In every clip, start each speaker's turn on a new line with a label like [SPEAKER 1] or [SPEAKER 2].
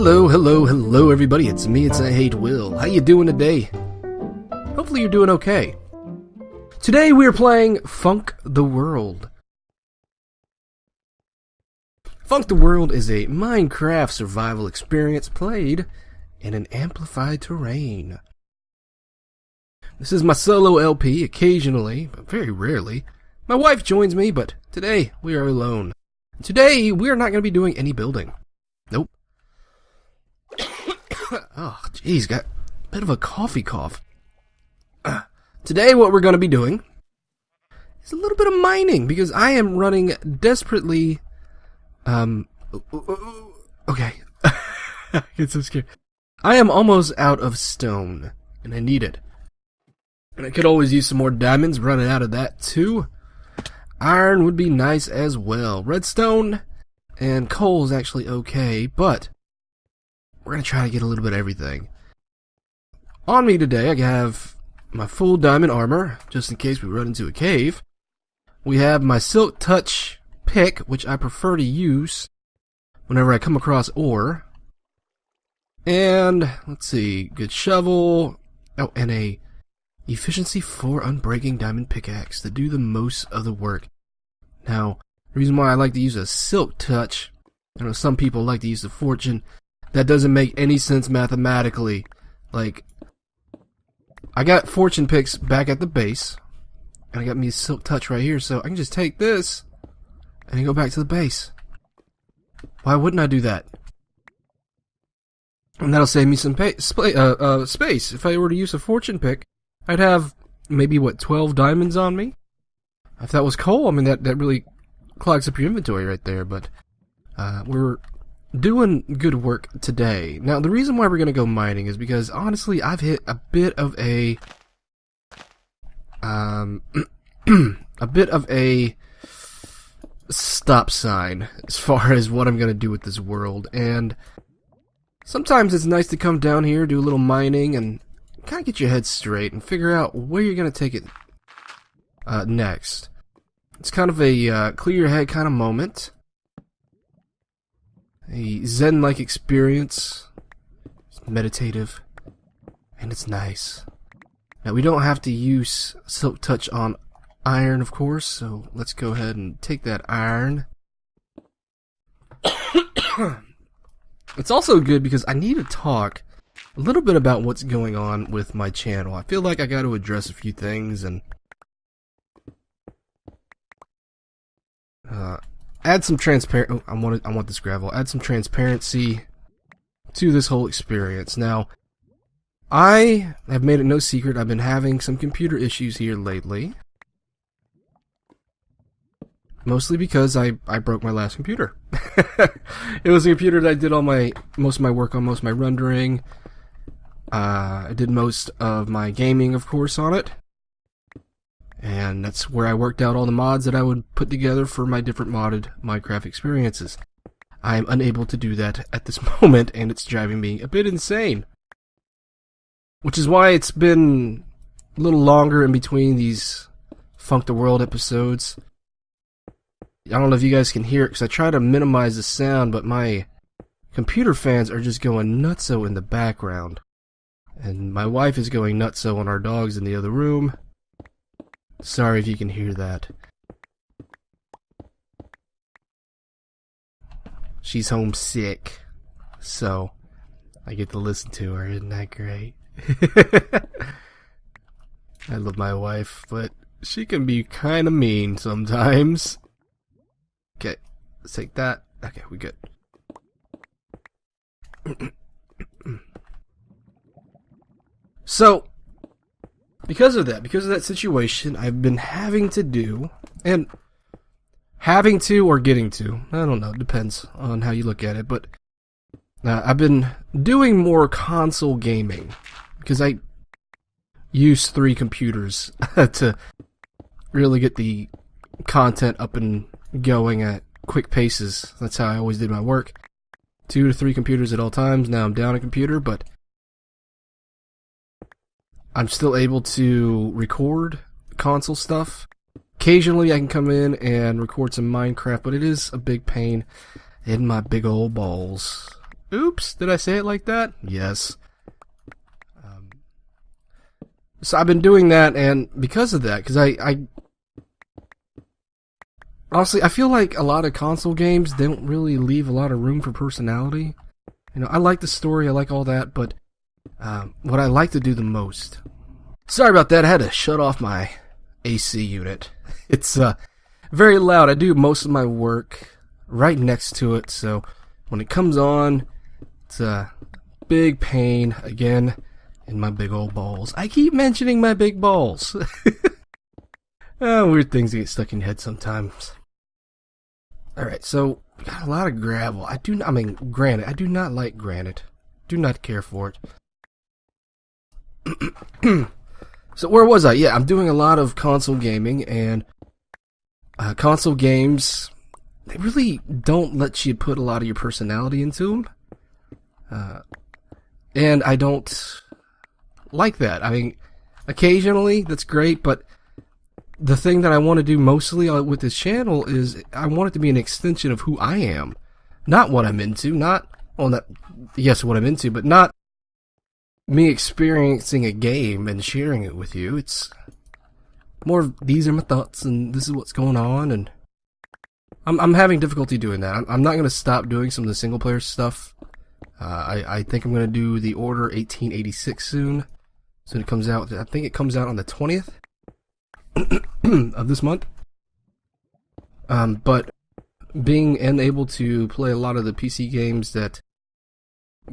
[SPEAKER 1] Hello everybody, it's me, it's IHateWill. How you doing today? Hopefully you're doing okay. Today we are playing Funk the World. Funk the World is a Minecraft survival experience played in an amplified terrain. This is my solo LP. Occasionally, but very rarely, my wife joins me, but today we are alone. Today we are not going to be doing any building. Nope. Oh, jeez, got a bit of a coffee cough. Today what we're going to be doing is a little bit of mining, because I am running desperately... okay. I get so scared. I am almost out of stone, and I need it. And I could always use some more diamonds, running out of that too. Iron would be nice as well. Redstone and coal is actually okay, but we're going to try to get a little bit of everything. On me today, I have my full diamond armor, just in case we run into a cave. We have my Silk Touch pick, which I prefer to use whenever I come across ore. And, let's see, good shovel. Oh, and a efficiency 4 unbreaking diamond pickaxe to do the most of the work. Now, the reason why I like to use a Silk Touch, I know some people like to use the Fortune. That doesn't make any sense mathematically. Like, I got fortune picks back at the base, and I got me a Silk Touch right here, so I can just take this and then go back to the base. Why wouldn't I do that? And that'll save me some space. If I were to use a fortune pick, I'd have maybe, 12 diamonds on me? If that was coal, I mean, that really clogs up your inventory right there, but we're doing good work today. Now, the reason why we're going to go mining is because, honestly, I've hit a bit of a stop sign as far as what I'm going to do with this world. And sometimes it's nice to come down here, do a little mining, and kind of get your head straight and figure out where you're going to take it next. It's kind of a clear your head kind of moment. A zen-like experience. It's meditative, and it's nice. Now, we don't have to use Silk Touch on iron, of course, so let's go ahead and take that iron. It's also good because I need to talk a little bit about what's going on with my channel. I feel like I got to address a few things and add some I want this gravel. Add some transparency to this whole experience. Now, I have made it no secret I've been having some computer issues here lately. Mostly because I broke my last computer. It was a computer that I did most of my work on, most of my rendering. I did most of my gaming, of course, on it. And that's where I worked out all the mods that I would put together for my different modded Minecraft experiences. I am unable to do that at this moment, and it's driving me a bit insane. Which is why it's been a little longer in between these Funk the World episodes. I don't know if you guys can hear it, because I try to minimize the sound, but my computer fans are just going nutso in the background. And my wife is going nutso on our dogs in the other room. Sorry if you can hear that. She's homesick, so I get to listen to her. Isn't that great? I love my wife, but she can be kind of mean sometimes. Okay, let's take that. Okay, we good. So, because of that situation, I've been having to do, and having to or getting to, I don't know, it depends on how you look at it, but I've been doing more console gaming, because I use 3 computers to really get the content up and going at quick paces. That's how I always did my work. 2 to 3 computers at all times. Now I'm down a computer, but I'm still able to record console stuff. Occasionally I can come in and record some Minecraft, but it is a big pain in my big old balls. Oops, did I say it like that? Yes. So I've been doing that, and because of that, because I honestly, I feel like a lot of console games don't really leave a lot of room for personality. You know, I like the story, I like all that, but what I like to do the most... Sorry about that, I had to shut off my AC unit. It's very loud. I do most of my work right next to it, so when it comes on, it's a big pain, again, in my big old balls. I keep mentioning my big balls. Weird things that get stuck in your head sometimes. Alright, so we got a lot of gravel. Granite. I do not like granite. Do not care for it. So where was I? Yeah, I'm doing a lot of console gaming, and console games, they really don't let you put a lot of your personality into them. And I don't like that. I mean, occasionally, that's great, but the thing that I want to do mostly with this channel is I want it to be an extension of who I am. Not what I'm into, yes, what I'm into, but not me experiencing a game and sharing it with you. It's more of, these are my thoughts, and this is what's going on, and I'm having difficulty doing that. I'm not going to stop doing some of the single-player stuff. I think I'm going to do the Order 1886 soon. Soon it comes out. I think it comes out on the 20th of this month. But being unable to play a lot of the PC games that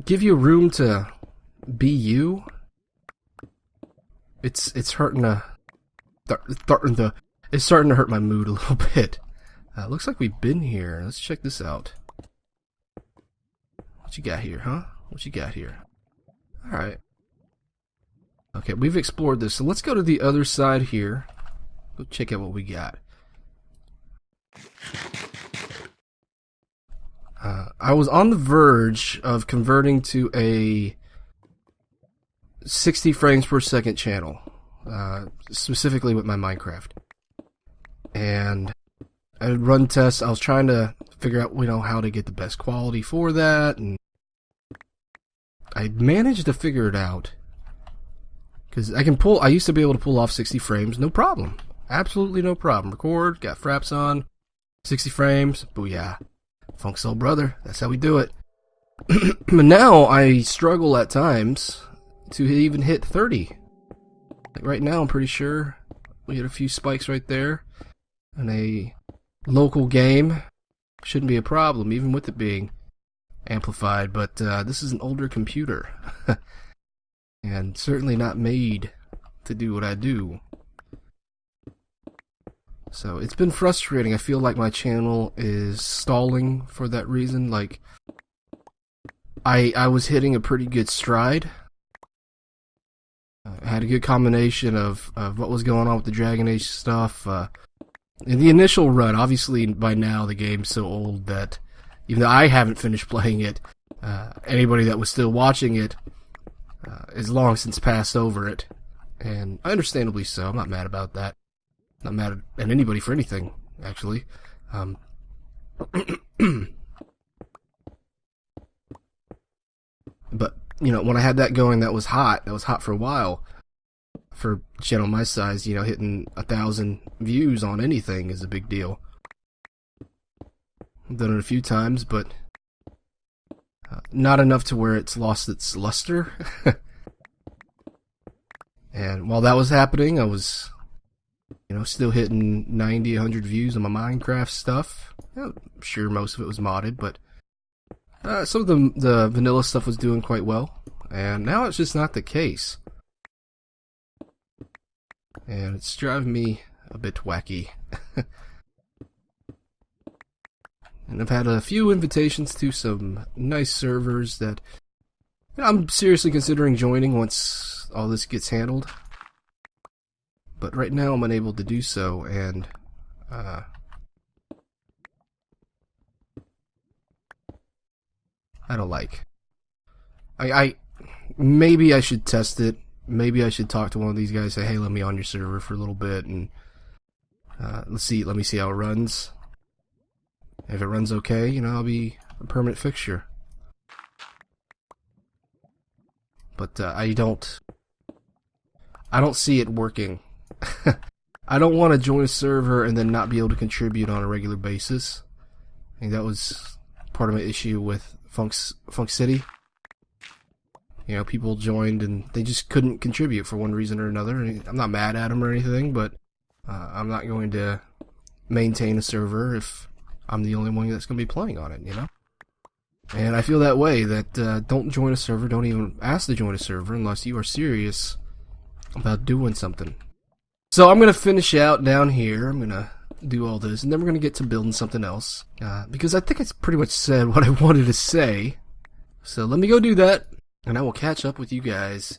[SPEAKER 1] give you room to be you, it's starting to hurt my mood a little bit. Looks like we've been here. Let's check this out. What you got here, huh? What you got here? Alright. Okay, we've explored this, so let's go to the other side here. Go check out what we got. I was on the verge of converting to a 60 frames per second channel, specifically with my Minecraft. And I would run tests. I was trying to figure out, how to get the best quality for that, and I managed to figure it out. Because I used to be able to pull off 60 frames, no problem. Absolutely no problem. Record, got fraps on, 60 frames, booyah. Funk Soul Brother, that's how we do it. But now I struggle at times to even hit 30. Like right now, I'm pretty sure we hit a few spikes right there. And a local game shouldn't be a problem, even with it being amplified. But this is an older computer. And certainly not made to do what I do. So it's been frustrating. I feel like my channel is stalling for that reason. Like, I was hitting a pretty good stride. I had a good combination of what was going on with the Dragon Age stuff. In the initial run, obviously by now the game's so old that even though I haven't finished playing it, anybody that was still watching it is long since passed over it. And understandably so. I'm not mad about that. Not mad at anybody for anything, actually. But, when I had that going, that was hot. That was hot for a while. For a channel my size, hitting 1,000 views on anything is a big deal. I've done it a few times, but not enough to where it's lost its luster. And while that was happening, I was, still hitting 90, 100 views on my Minecraft stuff. I'm sure most of it was modded, but some of the vanilla stuff was doing quite well. And now it's just not the case. And it's driving me a bit wacky. And I've had a few invitations to some nice servers that I'm seriously considering joining once all this gets handled. But right now I'm unable to do so, and I don't like. Maybe I should test it. Maybe I should talk to one of these guys, say, hey, let me on your server for a little bit, and let me see how it runs. If it runs okay, I'll be a permanent fixture. but I don't see it working. I don't want to join a server and then not be able to contribute on a regular basis. I think that was part of my issue with Funk City. You know, people joined and they just couldn't contribute for one reason or another. I'm not mad at them or anything, but I'm not going to maintain a server if I'm the only one that's going to be playing on it, you know? And I feel that way, that don't join a server, don't even ask to join a server unless you are serious about doing something. So I'm going to finish out down here. I'm going to do all this, and then we're going to get to building something else. Because I think I pretty much said what I wanted to say. So let me go do that, and I will catch up with you guys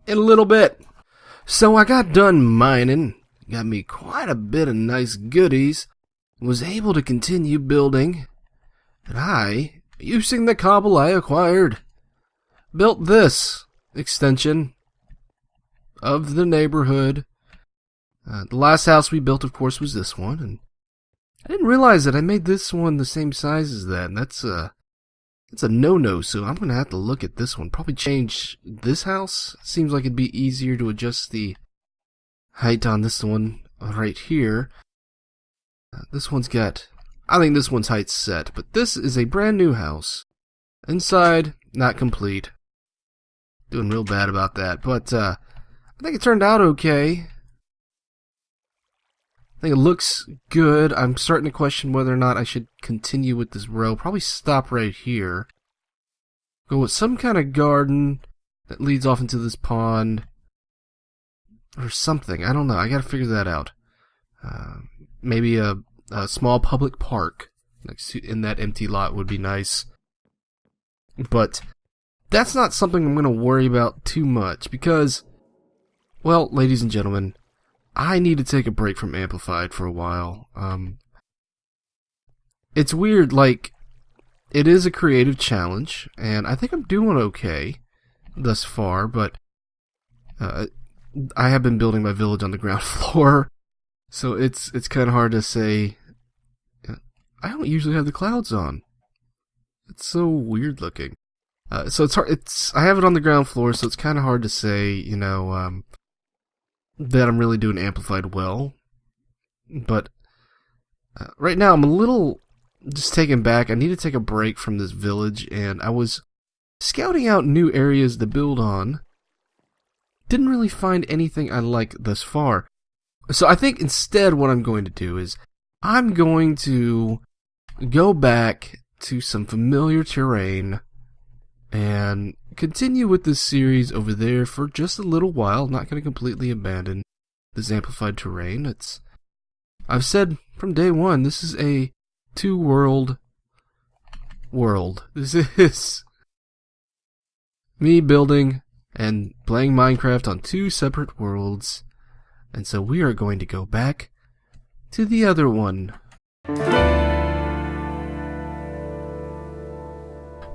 [SPEAKER 1] in a little bit. So I got done mining, got me quite a bit of nice goodies, was able to continue building, and I, using the cobble I acquired, built this extension of the neighborhood. The last house we built, of course, was this one, and I didn't realize that I made this one the same size as that, and that's a no-no, so I'm going to have to look at this one. Probably change this house. Seems like it'd be easier to adjust the height on this one right here. This one's got, I think this one's height's set, but this is a brand new house. Inside, not complete. Doing real bad about that, but I think it turned out okay. I think it looks good. I'm starting to question whether or not I should continue with this row. Probably stop right here. Go with some kind of garden that leads off into this pond. Or something. I don't know. I gotta figure that out. Maybe a small public park in that empty lot would be nice. But that's not something I'm gonna worry about too much because, well, ladies and gentlemen, I need to take a break from Amplified for a while. It's weird, like, it is a creative challenge, and I think I'm doing okay thus far, but I have been building my village on the ground floor, so it's kind of hard to say. I don't usually have the clouds on. It's so weird looking. So it's hard. I have it on the ground floor, so it's kind of hard to say, you know, that I'm really doing Amplified well. But right now I'm a little just taken back. I need to take a break from this village, and I was scouting out new areas to build on. Didn't really find anything I like thus far. So I think instead what I'm going to do is I'm going to go back to some familiar terrain and continue with this series over there for just a little while. I'm not going to completely abandon this amplified terrain. I've said from day one, this is a two-world world. This is me building and playing Minecraft on two separate worlds. And so we are going to go back to the other one.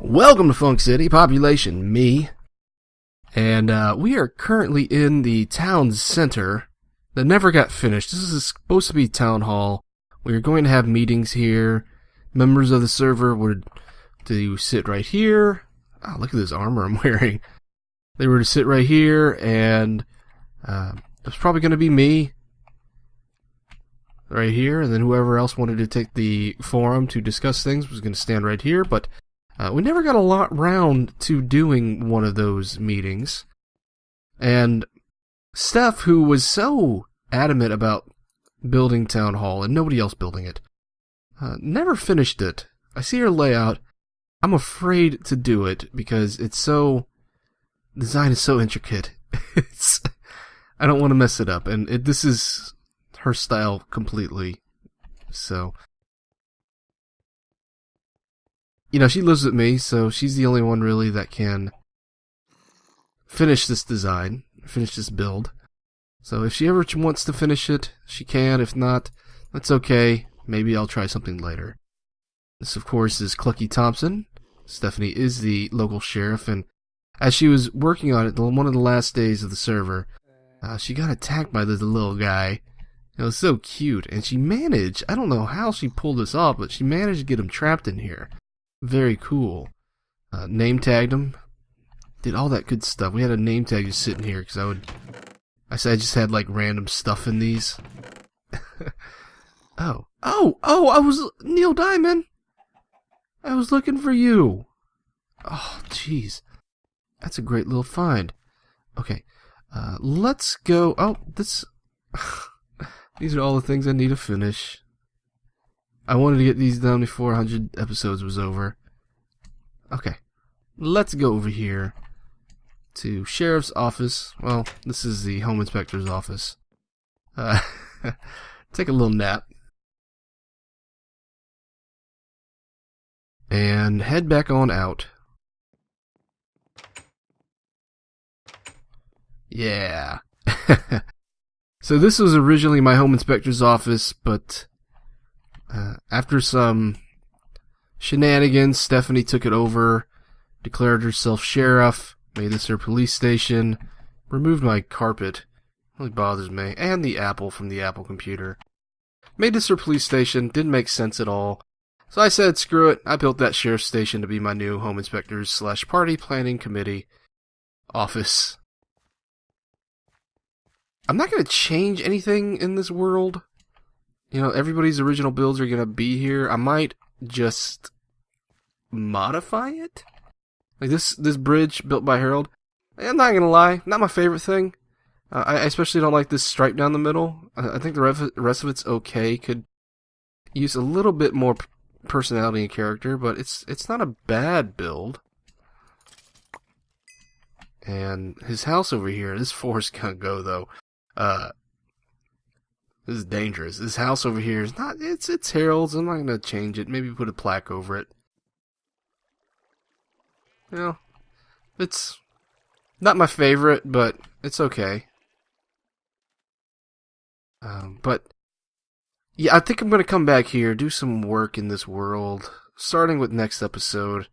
[SPEAKER 1] Welcome to Funk City, population me. And we are currently in the town center that never got finished. This is supposed to be town hall. We are going to have meetings here. Members of the server were to sit right here. Oh, look at this armor I'm wearing. They were to sit right here, and it's probably going to be me right here, and then whoever else wanted to take the forum to discuss things was going to stand right here, but we never got a lot round to doing one of those meetings. And Steph, who was so adamant about building Town Hall and nobody else building it, never finished it. I see her layout. I'm afraid to do it because it's so... design is so intricate. I don't want to mess it up, and this is her style completely. So, you know, she lives with me, so she's the only one really that can finish this design, finish this build. So if she ever wants to finish it, she can. If not, that's okay. Maybe I'll try something later. This, of course, is Clucky Thompson. Stephanie is the local sheriff, and as she was working on it, one of the last days of the server, she got attacked by this little guy. It was so cute, and she managed, I don't know how she pulled this off, but she managed to get him trapped in here. Very cool. Name tagged him. Did all that good stuff. We had a name tag just sitting here because I said I just had like random stuff in these. Oh, I was Neil Diamond. I was looking for you. Oh, jeez. That's a great little find. Okay, let's go. Oh, this. These are all the things I need to finish. I wanted to get these done before 100 episodes was over. Okay, let's go over here to Sheriff's Office. Well, this is the Home Inspector's office. Take a little nap. And head back on out. Yeah. So this was originally my home inspector's office, but after some shenanigans, Stephanie took it over, declared herself sheriff, made this her police station, removed my carpet, really bothers me, and the apple from the Apple computer. Made this her police station, didn't make sense at all. So I said, screw it, I built that sheriff's station to be my new home inspector's / party planning committee office. I'm not going to change anything in this world. You know, everybody's original builds are going to be here. I might just modify it. Like this bridge built by Harold. I'm not going to lie, not my favorite thing. I especially don't like this stripe down the middle. I think the rest of it's okay. Could use a little bit more personality and character, but it's not a bad build. And his house over here, this forest can't go though. This is dangerous. This house over here is not, it's Harold's. I'm not gonna change it. Maybe put a plaque over it. You know, it's not my favorite, but it's okay. But yeah, I think I'm gonna come back here, do some work in this world, starting with next episode.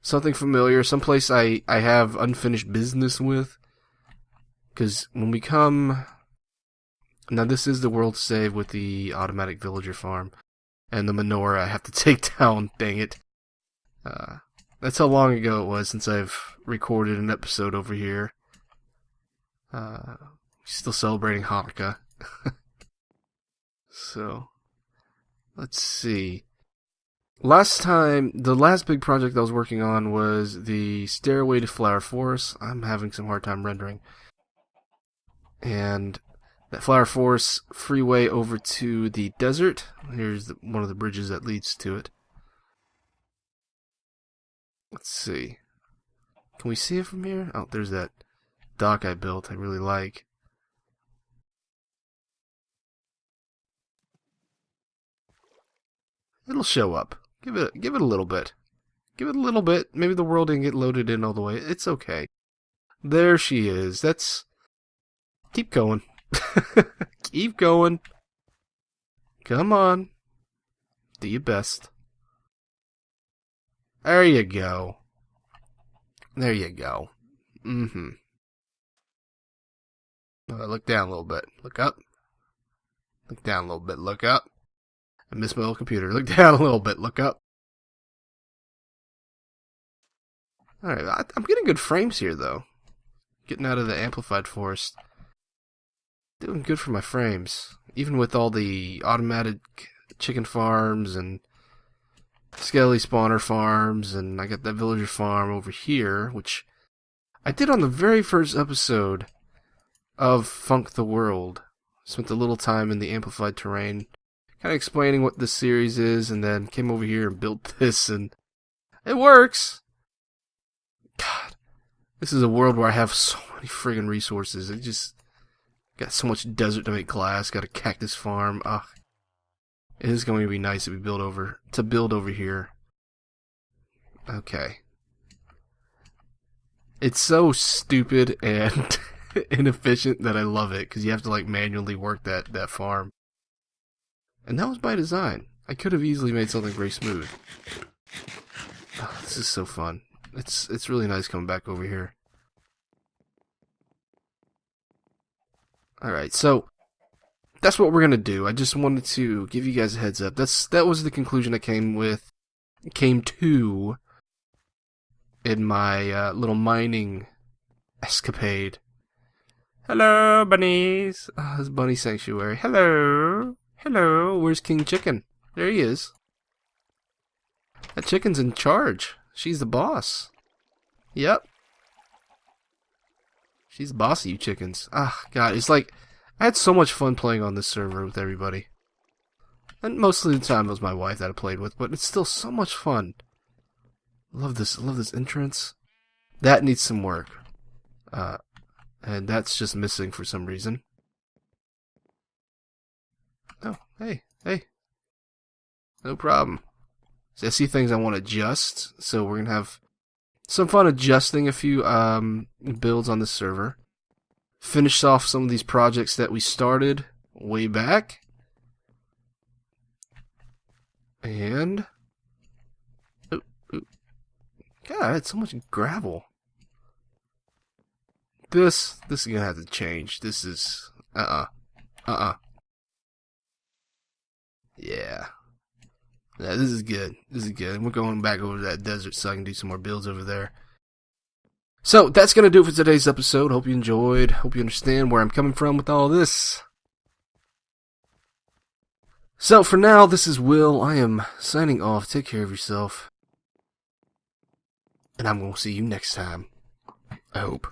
[SPEAKER 1] Something familiar, someplace I have unfinished business with. Because when we come... Now this is the world save with the automatic villager farm. And the menorah I have to take down, dang it. That's how long ago it was since I've recorded an episode over here. Still celebrating Hanukkah. So, let's see. Last time, the last big project I was working on was the Stairway to Flower Forest. I'm having some hard time rendering. And that Flower Forest freeway over to the desert. Here's one of the bridges that leads to it. Let's see. Can we see it from here? Oh, there's that dock I built I really like. It'll show up. Give it a little bit. Give it a little bit. Maybe the world didn't get loaded in all the way. It's okay. There she is. That's... Keep going. Keep going. Come on. Do your best. There you go. There you go. Mm-hmm. Look down a little bit. Look up. Look down a little bit. Look up. I missed my old computer. Look down a little bit. Look up. Alright, I'm getting good frames here, though. Getting out of the amplified forest. Doing good for my frames. Even with all the automatic chicken farms and skelly spawner farms, and I got that villager farm over here, which I did on the very first episode of Funk the World. Spent a little time in the amplified terrain, kind of explaining what this series is, and then came over here and built this, and it works! God, this is a world where I have so many friggin' resources. It just got so much desert to make glass, got a cactus farm. Ugh. It is going to be nice to build over here. Okay. It's so stupid and inefficient that I love it, because you have to like manually work that farm. And that was by design. I could have easily made something very smooth. Oh, this is so fun. It's really nice coming back over here. Alright, so that's what we're gonna do. I just wanted to give you guys a heads up. That was the conclusion I came to in my little mining escapade. Hello, bunnies. Oh, this bunny sanctuary. Hello. Hello. Where's King Chicken? There he is. That chicken's in charge. She's the boss. Yep. She's the boss of you chickens. Ah, God. It's like, I had so much fun playing on this server with everybody. And most of the time it was my wife that I played with, but it's still so much fun. Love this entrance. That needs some work. And that's just missing for some reason. Oh, hey. No problem. So I see things I want to adjust, so we're going to have some fun adjusting a few builds on this server. Finish off some of these projects that we started way back. And... Oh. God, I had so much gravel. This is gonna have to change. This is Yeah. Yeah, this is good. We're going back over to that desert so I can do some more builds over there. So that's gonna do it for today's episode. Hope you enjoyed. Hope you understand where I'm coming from with all this. So for now, this is Will. I am signing off. Take care of yourself. And I'm gonna see you next time. I hope.